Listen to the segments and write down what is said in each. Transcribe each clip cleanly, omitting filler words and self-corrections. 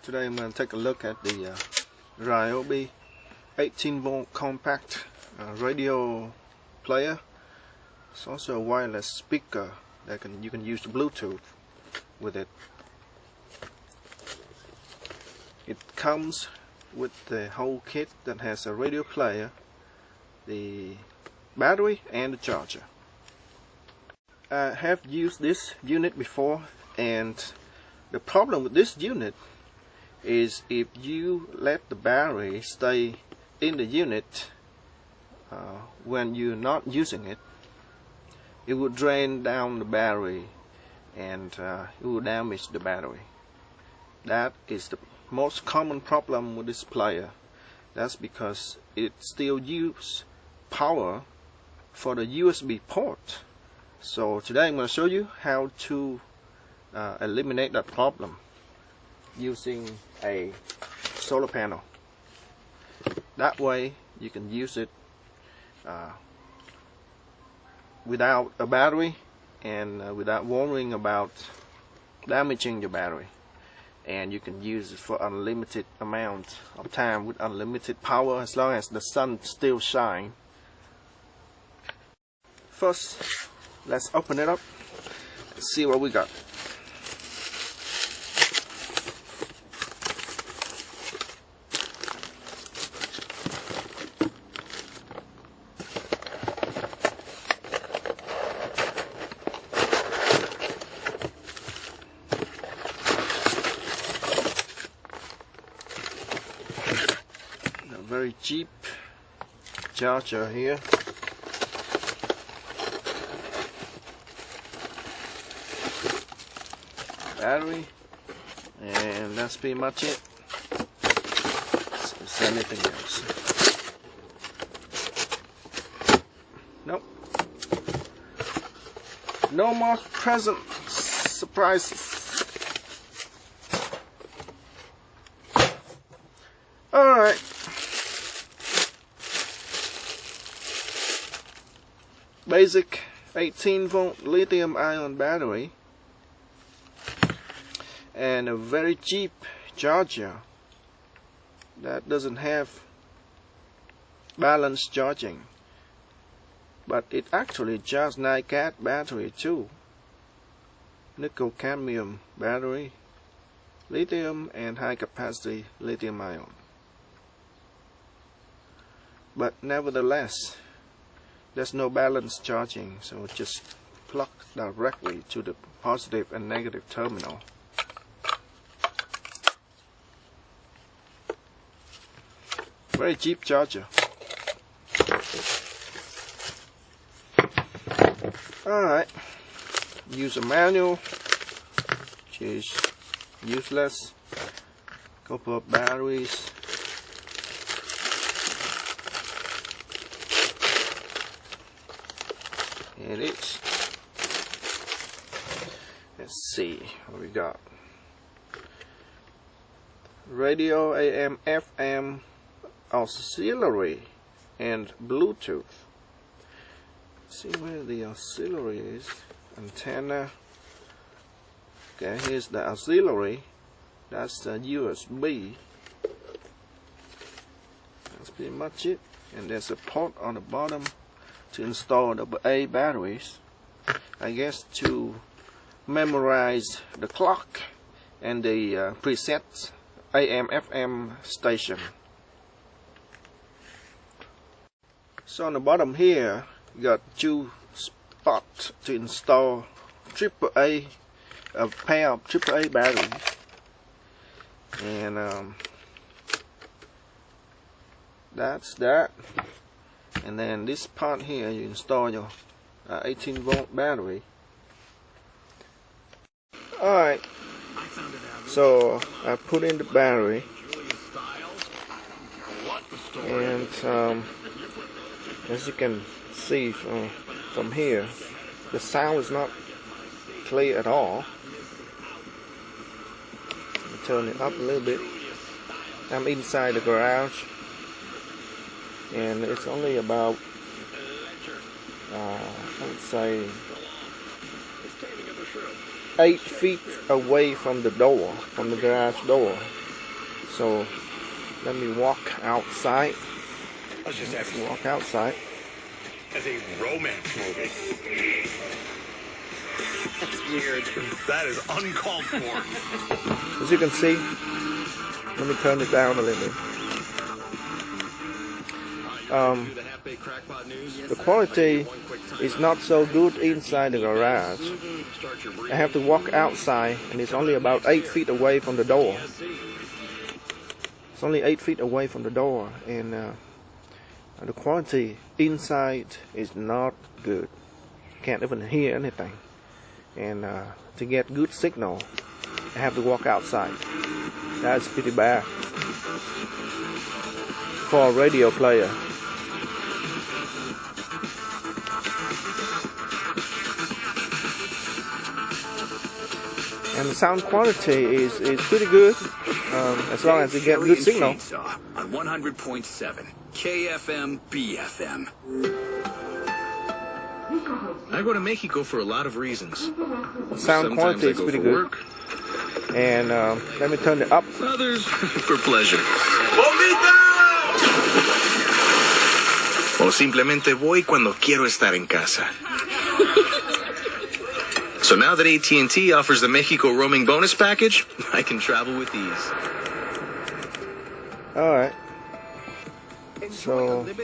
Today I'm going to take a look at the Ryobi 18-volt compact radio player. It's also a wireless speaker that you can use Bluetooth with it. It comes with the whole kit that has a radio player, the battery and the charger. I have used this unit before, and the problem with this unit is if you let the battery stay in the unit when you're not using it, it will drain down the battery and it will damage the battery. That is the most common problem with this player. That's because it still uses power for the USB port. So today I'm going to show you how to eliminate that problem using a solar panel. That way you can use it without a battery and without worrying about damaging your battery, and you can use it for unlimited amount of time with unlimited power as long as the sun still shines. First, let's open it up and see what we got. Very cheap charger here. Battery, and that's pretty much it. Is there anything else? Nope. No more present surprises. Alright. Basic 18-volt lithium-ion battery and a very cheap charger that doesn't have balanced charging, but it actually charges 9 battery too. Nickel cadmium battery, lithium and high capacity lithium-ion. But nevertheless, there's no balanced charging, so just plug directly to the positive and negative terminal. Very cheap charger. Alright, use a manual, which is useless. Couple of batteries. It is. Let's see what we got. Radio, AM, FM, auxiliary, and Bluetooth. Let's see where the auxiliary is. Antenna. Okay, here's the auxiliary. That's the USB. That's pretty much it. And there's a port on the bottom to install the AA batteries, I guess, to memorize the clock and the preset AM FM station. So on the bottom here you got 2 spots to install AAA, a pair of AAA batteries, and that's that. And then this part here, you install your 18-volt battery. Alright, so I put in the battery, and as you can see from here, the sound is not clear at all. Let me turn it up a little bit. I'm inside the garage, and it's only about I would say 8 feet away from the door, from the garage door. So let me walk outside. I was just asking. Walk outside. As a romance movie. That's weird. That is uncalled for. As you can see, let me turn it down a little bit. The quality is not so good inside the garage. I have to walk outside, and it's only about 8 feet away from the door. It's only 8 feet away from the door, and the quality inside is not good. Can't even hear anything. And to get good signal, I have to walk outside. That's pretty bad for a radio player. And the sound quality is pretty good, as long as you get good signal. On 100.7 KFM BFM. I go to Mexico for a lot of reasons. Sound quality is pretty good. And let me turn it up. Others for pleasure. O simplemente voy cuando quiero estar en casa. So now that AT&T offers the Mexico roaming bonus package, I can travel with ease. Alright. So, as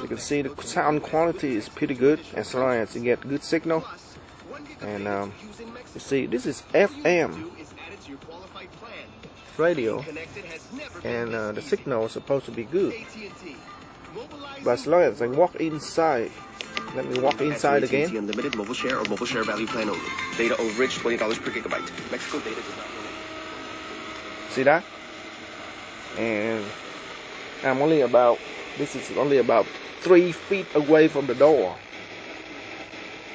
you can see, the sound quality is pretty good as long as you get good signal. And you see, this is FM radio, and the signal is supposed to be good. But as long as I walk inside, let me walk inside again. Unlimited mobile share or mobile share value plan only. Data overage $20 per gigabyte. Mexico data does not. See that? And I'm only about, this is only about 3 feet away from the door.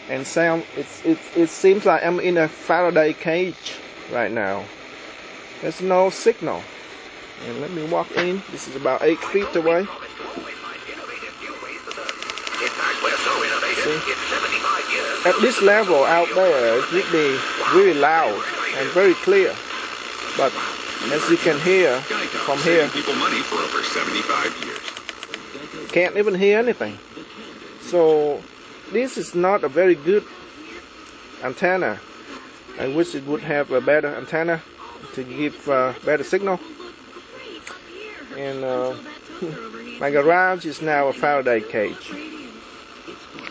And sound, it seems like I'm in a Faraday cage right now. There's no signal. And let me walk in. This is about 8 feet away. See? At this level out there, it would be really loud and very clear. But as you can hear from here, People money for over 75 years. can't even hear anything. So this is not a very good antenna. I wish it would have a better antenna to give better signal. And my garage is now a Faraday cage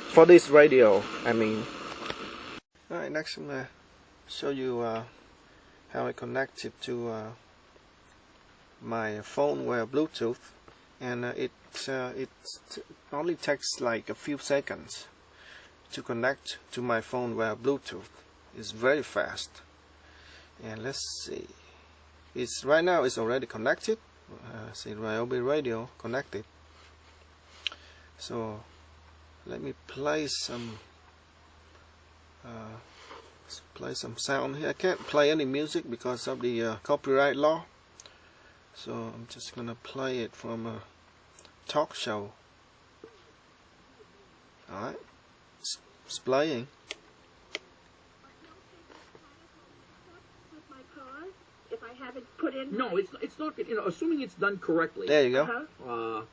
for this radio, I mean. Alright, next I'm going to show you how I connect it to my phone via Bluetooth. And it only takes like a few seconds to connect to my phone via Bluetooth. It's very fast. And let's see. Right now it's already connected. See, Ryobi radio connected. So let me play some sound here. I can't play any music because of the copyright law. So I'm just gonna play it from a talk show. Alright, it's playing. If I haven't put in. No, it's not. You know, assuming it's done correctly. There you go.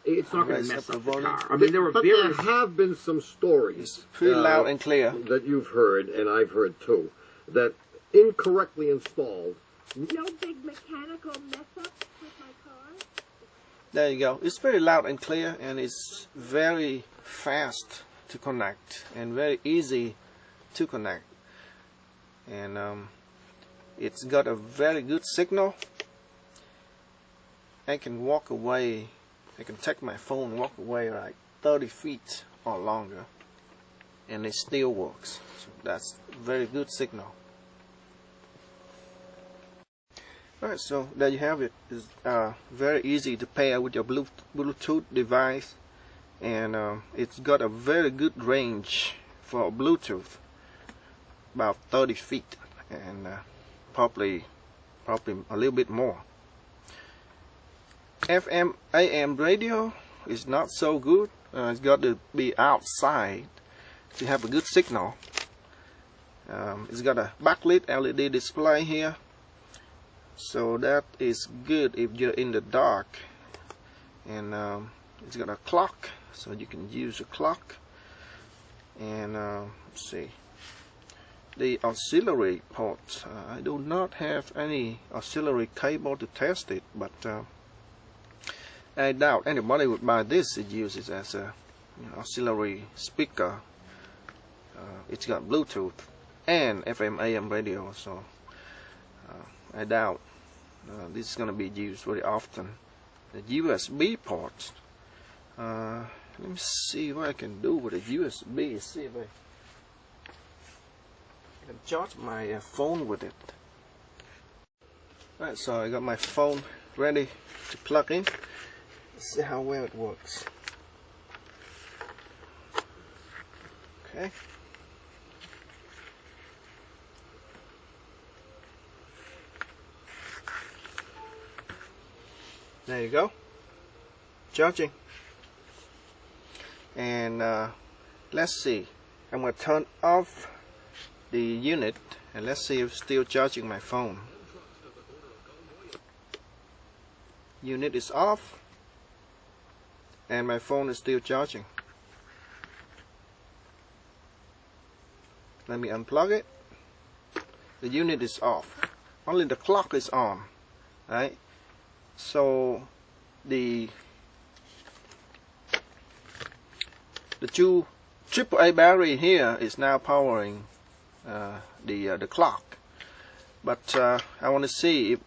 It's not going Raise to up mess the up the volume. car. I mean, there were But various. there have been some stories It's pretty loud and clear. that you've heard, and I've heard too, that incorrectly installed. No big mechanical mess up with my car. There you go. It's very loud and clear, and it's very fast to connect and very easy to connect. And it's got a very good signal. I can walk away. I can take my phone and walk away like 30 feet or longer, and it still works. So that's very good signal. Alright, so there you have it. It's very easy to pair with your Bluetooth device, and it's got a very good range for Bluetooth, about 30 feet, and probably a little bit more. FM AM radio is not so good. It's got to be outside to have a good signal. It's got a backlit LED display here, So that is good if you're in the dark. And it's got a clock, so you can use a clock. And let's see, the auxiliary port, I do not have any auxiliary cable to test it, but I doubt anybody would buy this to use it as a auxiliary speaker. It's got Bluetooth and FM AM radio, so I doubt this is going to be used very often. The USB port, let me see what I can do with a USB. See if I can charge my phone with it. Alright, so I got my phone ready to plug in. Let's see how well it works. Okay. There you go. Charging. And let's see. I'm going to turn off the unit and let's see if it's still charging my phone. Unit is off and my phone is still charging. Let me unplug it. The unit is off. Only the clock is on. Right? So the two AAA battery here is now powering the clock, but I want to see if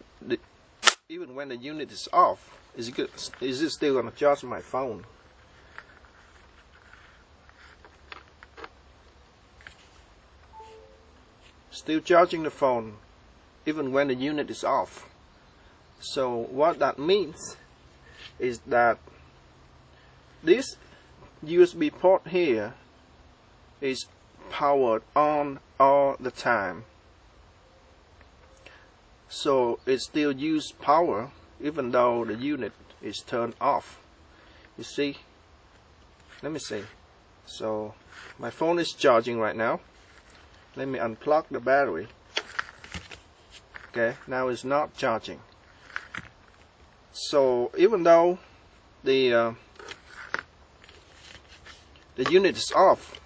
even when the unit is off, is it still going to charge my phone? Still charging the phone even when the unit is off. So what that means is that this USB port here is powered on all the time. So it still uses power even though the unit is turned off. You see? Let me see. So my phone is charging right now. Let me unplug the battery. Okay, now it's not charging. So even though the unit is off,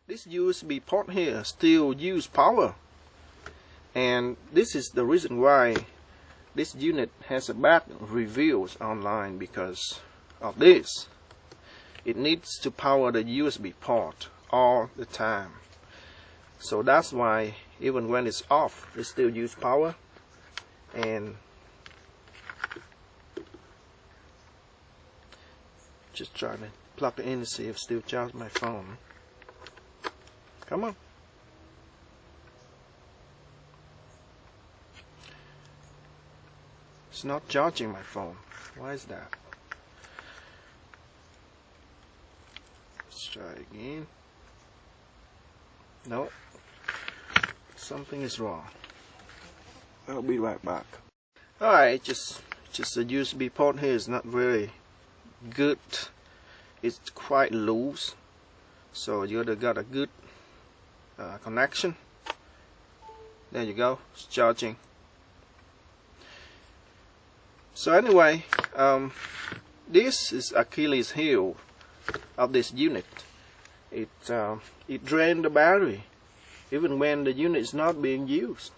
this USB port here still uses power, and this is the reason why this unit has a bad reviews online, because of this. It needs to power the USB port all the time. So that's why even when it's off, it still uses power. And just trying to plug it in to see if it still charges my phone. Come on. It's not charging my phone. Why is that? Let's try again. No. Something is wrong. I'll be right back. Alright, just the USB port here is not very good. It's quite loose, so you got a good connection. There you go, it's charging. So anyway, this is Achilles heel of this unit. It drains the battery even when the unit is not being used.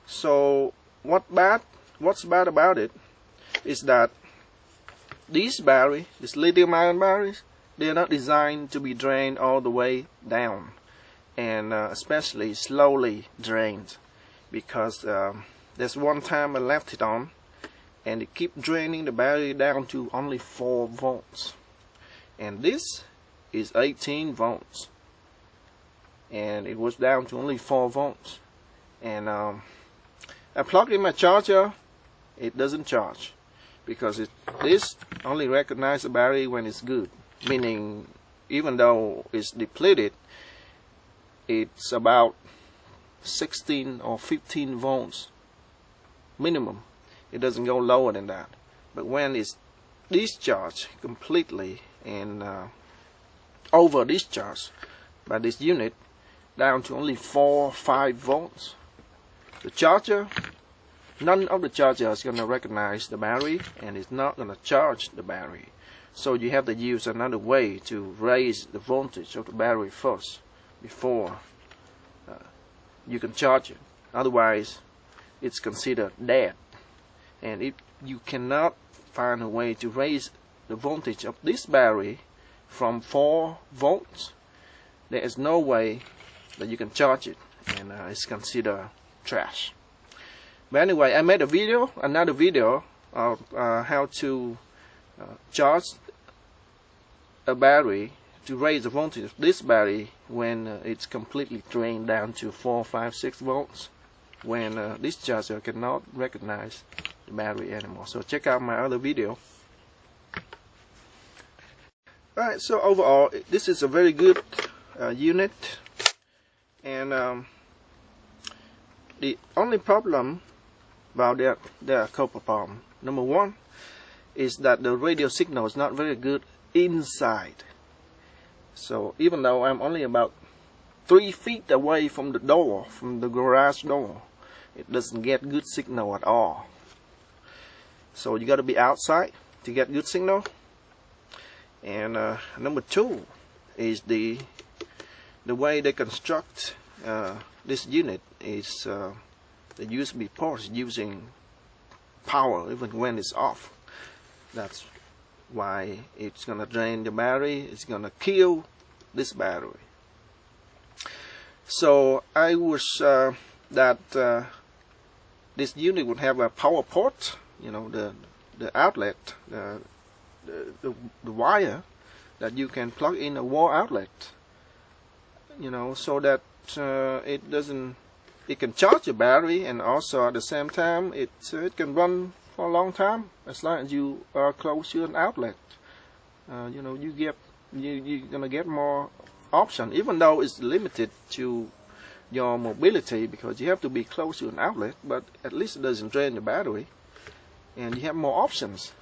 So what's bad about it is that these lithium-ion batteries, they are not designed to be drained all the way down, and especially slowly drained, because there's one time I left it on and it kept draining the battery down to only 4 volts, and this is 18 volts, and it was down to only 4 volts. And I plugged in my charger, it doesn't charge, because this only recognizes the battery when it's good, meaning even though it's depleted, it's about 16 or 15 volts minimum. It doesn't go lower than that. But when it's discharged completely and over discharged by this unit down to only 4 or 5 volts, the charger none of the charger is going to recognize the battery, and it's not going to charge the battery. So you have to use another way to raise the voltage of the battery first before you can charge it. Otherwise, it's considered dead. And if you cannot find a way to raise the voltage of this battery from 4 volts, there is no way that you can charge it, and it's considered trash. But anyway, I made another video of how to charge a battery, to raise the voltage of this battery when it's completely drained down to 4, 5, 6 volts, when this charger cannot recognize the battery anymore. So check out my other video. Alright, so overall, this is a very good unit, and the only problem about that, there are a couple of problems. Number one is that the radio signal is not very good inside. So even though I'm only about 3 feet away from the door, from the garage door, it doesn't get good signal at all. So you got to be outside to get good signal. And number two is the way they construct this unit is the USB ports using power even when it's off. That's why it's gonna drain the battery. It's gonna kill this battery. So I wish that this unit would have a power port, you know, the outlet, the wire that you can plug in a wall outlet, you know, so that it can charge the battery, and also at the same time it can run for a long time as long as you are close to an outlet. You know, you're gonna get more option, even though it's limited to your mobility because you have to be close to an outlet, but at least it doesn't drain the battery and you have more options.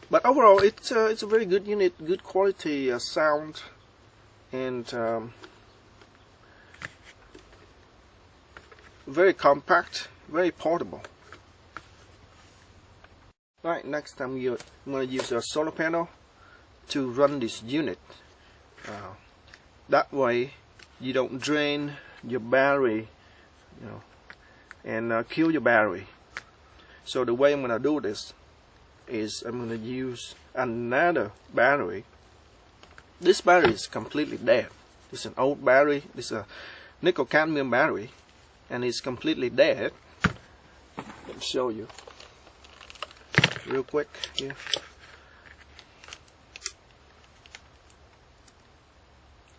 But overall, it's a very good unit, good quality sound, and very compact, very portable. Right, next time you're going to use a solar panel to run this unit. That way you don't drain your battery, you know, and kill your battery. So the way I'm going to do this is I'm going to use another battery. This battery is completely dead. This is an old battery. This is a nickel cadmium battery, and it's completely dead. Let me show you real quick here.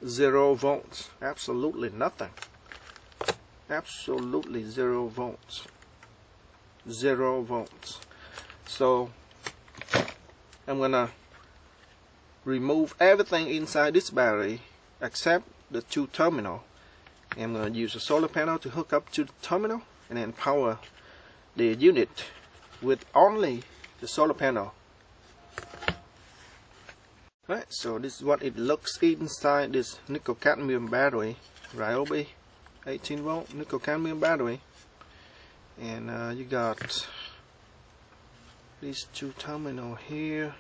Zero volts, absolutely nothing. Absolutely 0 volts. 0 volts. So I'm gonna remove everything inside this battery except the 2 terminals. I'm gonna use a solar panel to hook up to the terminal and then power the unit with only the solar panel. Right, so this is what it looks inside this nickel cadmium battery, Ryobi 18 volt nickel cadmium battery. And you got these 2 terminals here.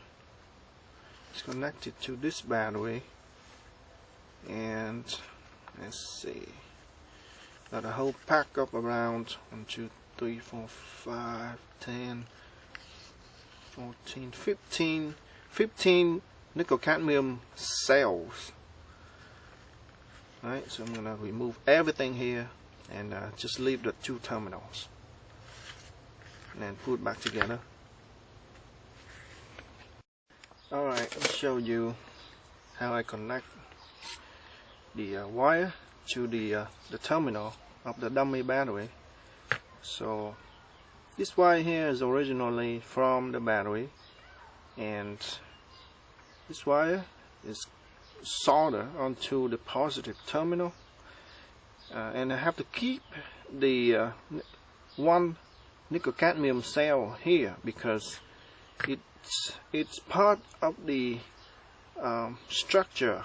It's connected to this battery, and let's see, got a whole pack of around 1, 2, 3, 4, 5, 10, 14, 15 nickel cadmium cells. Alright, so I'm gonna remove everything here and just leave the 2 terminals and then put it back together. Alright, I'll show you how I connect the wire to the terminal of the dummy battery. So this wire here is originally from the battery, and this wire is soldered onto the positive terminal, and I have to keep the 1 nickel cadmium cell here because it's part of the structure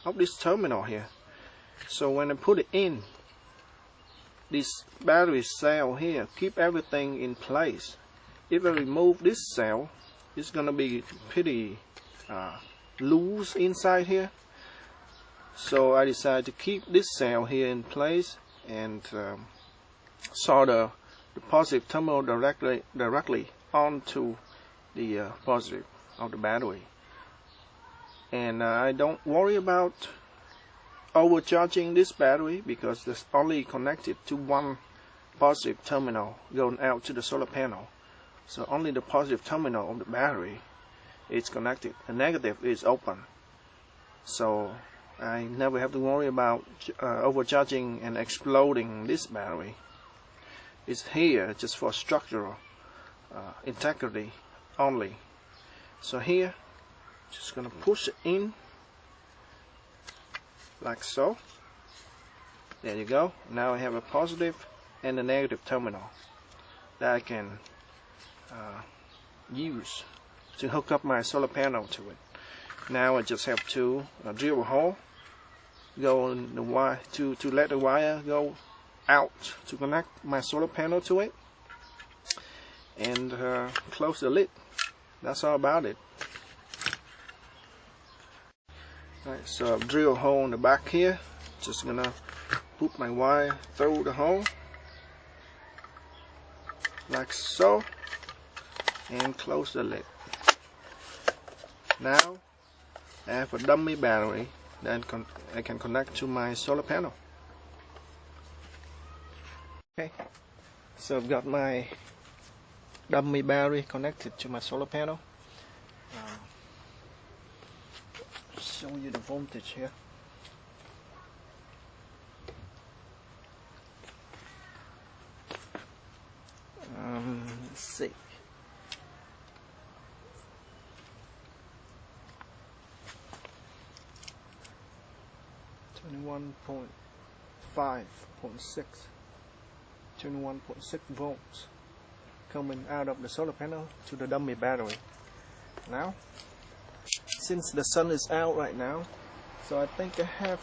of this terminal here. So when I put it in, this battery cell here keep everything in place. If I remove this cell, it's gonna be pretty loose inside here. So I decided to keep this cell here in place and solder the positive terminal directly onto the positive of the battery. And I don't worry about overcharging this battery because it's only connected to one positive terminal going out to the solar panel. So only the positive terminal of the battery is connected. The negative is open. So I never have to worry about overcharging and exploding this battery. It's here just for structural integrity only. So here, just gonna push it in like so. There you go. Now I have a positive and a negative terminal that I can use to hook up my solar panel to it. Now I just have to drill a hole, go in the wire to let the wire go out to connect my solar panel to it, and close the lid. That's all about it. Alright, so I've drilled a hole in the back here. Just gonna put my wire through the hole like so, and close the lid. Now I have a dummy battery that I can connect to my solar panel. Okay, so I've got my dummy battery connected to my solar panel. Show you the voltage here. Let's see. .6 volts coming out of the solar panel to the dummy battery. Now, since the sun is out right now, so I think I have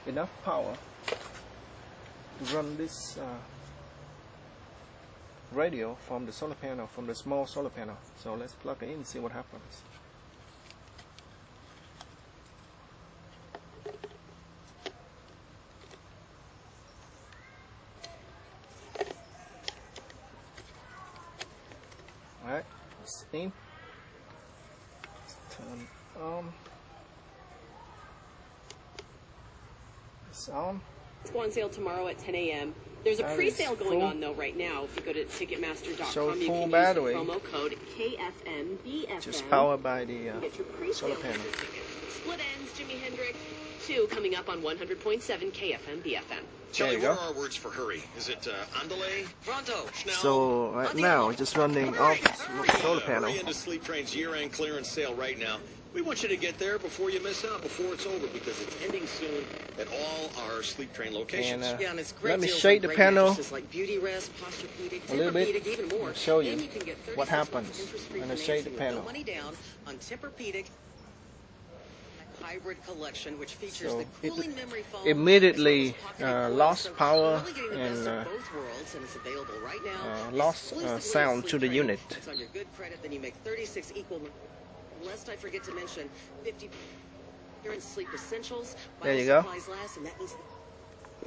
enough power to run this radio from the solar panel, from the small solar panel. So let's plug it in and see what happens. Alright, it's in. Turn on. It's on. It's go on sale tomorrow at 10 a.m. There's a pre-sale going on though right now. If you go to Ticketmaster.com, you can battery. use the promo code KFMBFM. Just powered by the solar panel. Split ends, Jimi Hendrix 2 coming up on 100.7 KFMBFM. Charlie, what are our words for hurry? Is it andale, pronto, schnell? So right now, just running off the solar panel. Hurry into Sleep Train's year-end clearance sale right now. We want you to get there before you miss out, before it's over, because it's ending soon at all our Sleep Train locations. And, yeah, and it's great let me deals shake on the great panel mattresses like Beauty Rest, Posturepedic, a little bit Tempur-Pedic, even more. and show you And can get what 36 happens months interest-free when I shake the financing with panel. no money down on Tempur-Pedic hybrid collection, which features So the cooling memory foam, immediately as well as pocket lost coils. power So you're really getting the and best of both worlds, and it's available right now lost exclusively sound at to the Sleep unit. Train. It's on your good credit, then you make 36 equal. Lest I forget to mention, 50 you're in Sleep Essentials. There you go. Supplies last, and that means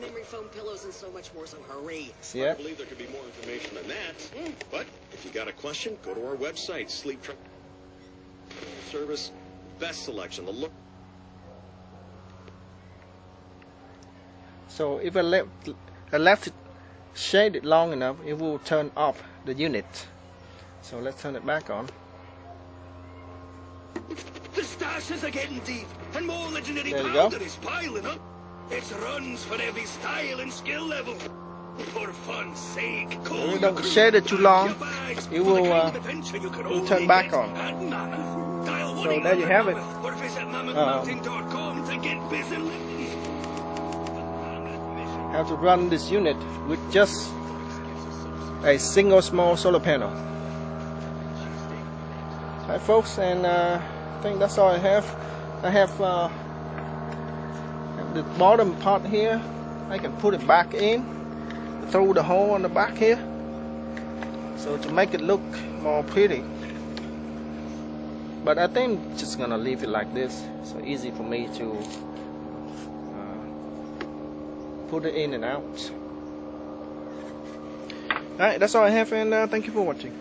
memory foam pillows and so much more. So hurry. Yeah. I believe there could be more information than that. But if you got a question, go to our website, Sleep Train Service, best selection. The look. So if I left it shaded long enough, it will turn off the unit. So let's turn it back on. The stashes are getting deep, and more legendary There you go. powder is piling up. It runs for every style and skill level. For fun's sake, call If you your don't crew, shade it too pack long, your bags it for will, the kind of adventure you can only turn back get on. at Mammoth. Dial So there you have it. Mammoth, or visit mammothmountain.com to get busy. Have to run this unit with just a single small solar panel. Alright folks, and I think that's all I have. I have the bottom part here. I can put it back in through the hole on the back here, so to make it look more pretty. But I think I'm just gonna leave it like this, so easy for me to put it in and out. Alright, that's all I have, and thank you for watching.